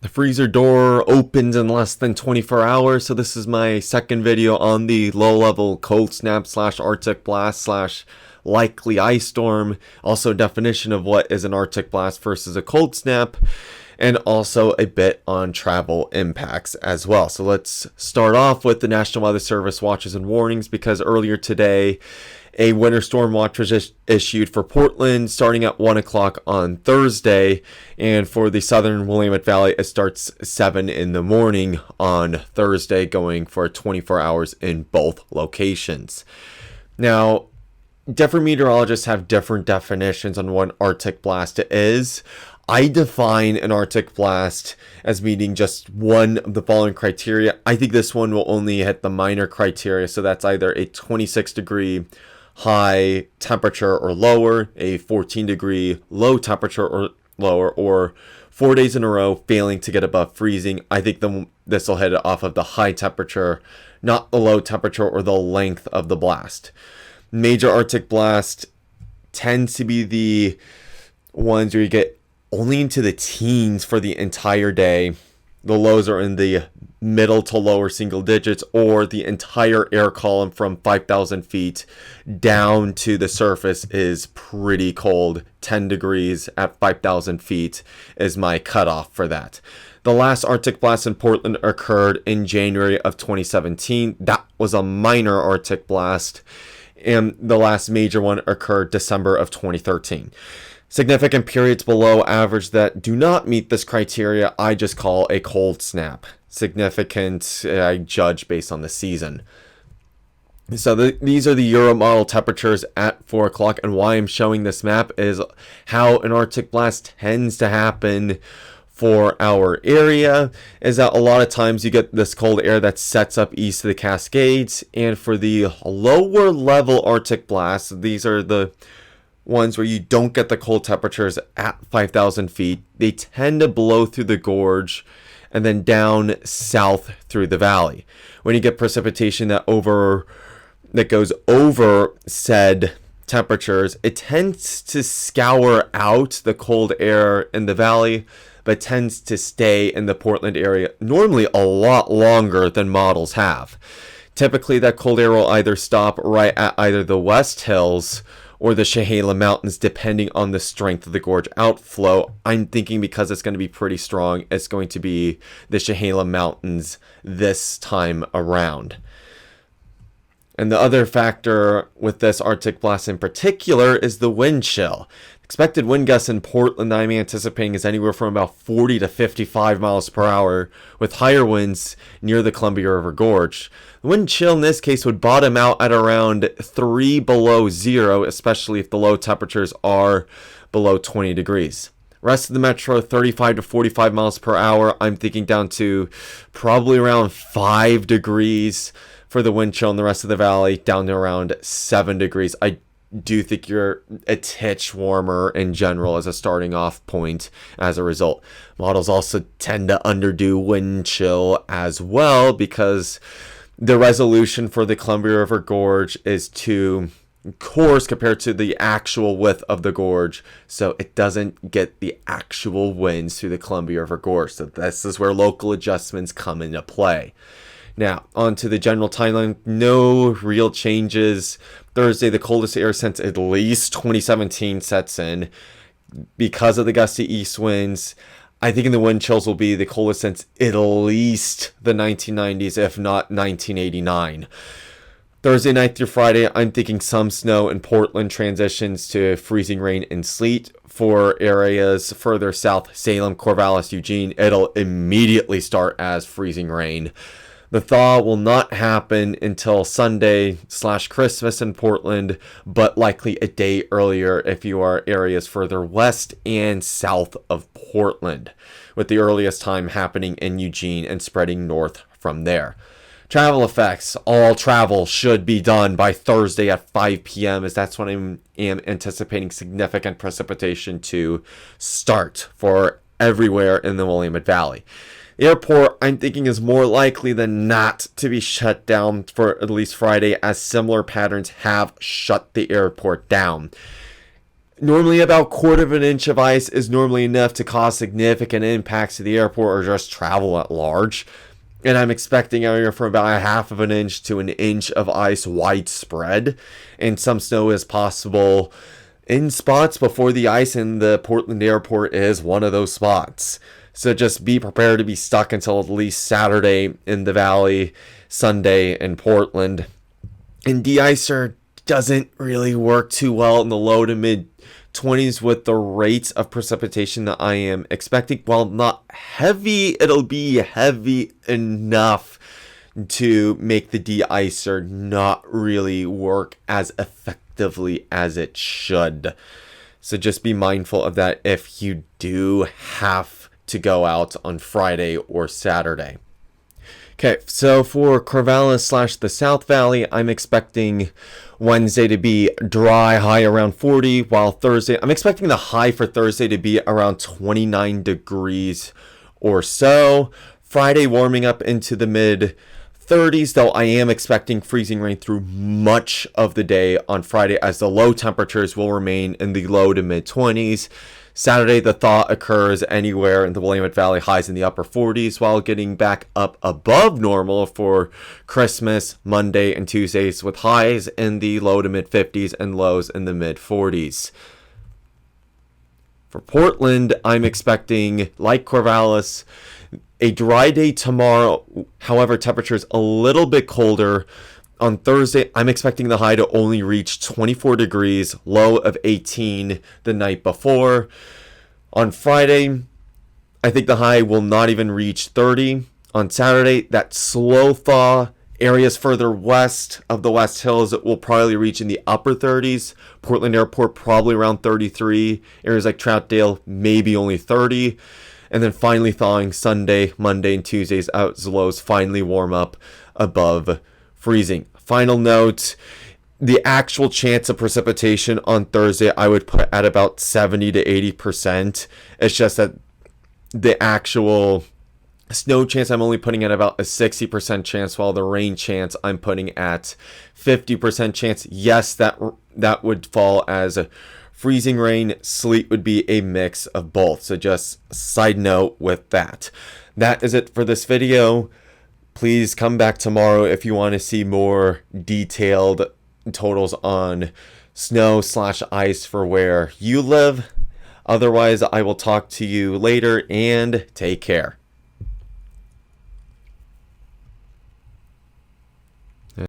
The freezer door opens in less than 24 hours, so this is my second video on the low-level cold snap slash Arctic blast slash likely ice storm. Also definition of what is an Arctic blast versus a cold snap, and also a bit on travel impacts as well. So let's start off with the National Weather Service watches and warnings, because earlier today a winter storm watch was issued for Portland starting at 1 o'clock on Thursday, and for the southern Willamette Valley it starts 7 in the morning on Thursday, going for 24 hours in both locations. Now, different meteorologists have different definitions on what an Arctic blast is. I define an Arctic blast as meeting just one of the following criteria. I think this one will only hit the minor criteria, so that's either a 26-degree high temperature or lower, a 14-degree low temperature or lower, or 4 days in a row failing to get above freezing. I think this will hit it off of the high temperature, not the low temperature or the length of the blast. Major Arctic blast tends to be the ones where you get only into the teens for the entire day. The lows are in the middle to lower single digits, or the entire air column from 5,000 feet down to the surface is pretty cold. 10 degrees at 5,000 feet is my cutoff for that. The last Arctic blast in Portland occurred in January of 2017. That was a minor Arctic blast, and the last major one occurred December of 2013. Significant periods below average that do not meet this criteria, I just call a cold snap. Significant, I judge based on the season. So these are the Euro model temperatures at 4 o'clock, and why I'm showing this map is how an Arctic blast tends to happen for our area, is that a lot of times you get this cold air that sets up east of the Cascades, and for the lower level Arctic blasts, these are the ones where you don't get the cold temperatures at 5,000 feet. They tend to blow through the gorge and then down south through the valley. When you get precipitation that goes over said temperatures, it tends to scour out the cold air in the valley, but tends to stay in the Portland area normally a lot longer than models have. Typically, that cold air will either stop right at either the West Hills or the Chehalem Mountains, depending on the strength of the gorge outflow. I'm thinking because it's going to be pretty strong, it's going to be the Chehalem Mountains this time around. And the other factor with this Arctic blast in particular is the wind chill. Expected wind gusts in Portland I'm anticipating is anywhere from about 40 to 55 miles per hour, with higher winds near the Columbia River Gorge. The wind chill in this case would bottom out at around 3 below zero, especially if the low temperatures are below 20 degrees. Rest of the metro, 35 to 45 miles per hour. I'm thinking down to probably around 5 degrees for the wind chill in the rest of the valley, down to around 7 degrees. I do think you're a titch warmer in general as a starting off point as a result. Models also tend to underdo wind chill as well, because the resolution for the Columbia River Gorge is too coarse compared to the actual width of the gorge, so it doesn't get the actual winds through the Columbia River Gorge. So this is where local adjustments come into play. Now, on to the general timeline. No real changes. Thursday, the coldest air since at least 2017 sets in because of the gusty east winds. I think the wind chills will be the coldest since at least the 1990s, if not 1989. Thursday night through Friday, I'm thinking some snow in Portland transitions to freezing rain and sleet. For areas further south, Salem, Corvallis, Eugene, it'll immediately start as freezing rain. The thaw will not happen until Sunday/Christmas in Portland, but likely a day earlier if you are areas further west and south of Portland, with the earliest time happening in Eugene and spreading north from there. Travel effects. All travel should be done by Thursday at 5 p.m. as that's when I am anticipating significant precipitation to start for everywhere in the Willamette Valley. The airport, I'm thinking, is more likely than not to be shut down for at least Friday, as similar patterns have shut the airport down. Normally about quarter of an inch of ice is normally enough to cause significant impacts to the airport or just travel at large. And I'm expecting anywhere from about a half of an inch to an inch of ice widespread. And some snow is possible in spots before the ice in the Portland airport is one of those spots. So just be prepared to be stuck until at least Saturday in the valley, Sunday in Portland. And de-icer doesn't really work too well in the low to mid 20s with the rates of precipitation that I am expecting. While not heavy, it'll be heavy enough to make the de-icer not really work as effectively as it should. So just be mindful of that if you do have to go out on Friday or Saturday. Okay, so for Corvallis / the South Valley, I'm expecting Wednesday to be dry, high around 40, while Thursday, I'm expecting the high for Thursday to be around 29 degrees or so. Friday warming up into the mid 30s, though I am expecting freezing rain through much of the day on Friday as the low temperatures will remain in the low to mid 20s. Saturday, the thaw occurs anywhere in the Willamette Valley, highs in the upper 40s, while getting back up above normal for Christmas, Monday, and Tuesdays, with highs in the low to mid 50s and lows in the mid 40s. For Portland, I'm expecting, like Corvallis, a dry day tomorrow. However, temperatures a little bit colder. On Thursday, I'm expecting the high to only reach 24 degrees, low of 18 the night before. On Friday, I think the high will not even reach 30. On Saturday, that slow thaw, areas further west of the West Hills will probably reach in the upper 30s. Portland Airport probably around 33. Areas like Troutdale, maybe only 30. And then finally thawing Sunday, Monday, and Tuesdays as lows finally warm up above freezing. Final note, the actual chance of precipitation on Thursday I would put at about 70 to 80%. It's just that the actual snow chance I'm only putting at about a 60% chance, while the rain chance I'm putting at 50% chance. Yes, that would fall as a freezing rain. Sleet would be a mix of both. So just side note with that. That is it for this video. Please come back tomorrow if you want to see more detailed totals on snow / ice for where you live. Otherwise, I will talk to you later and take care.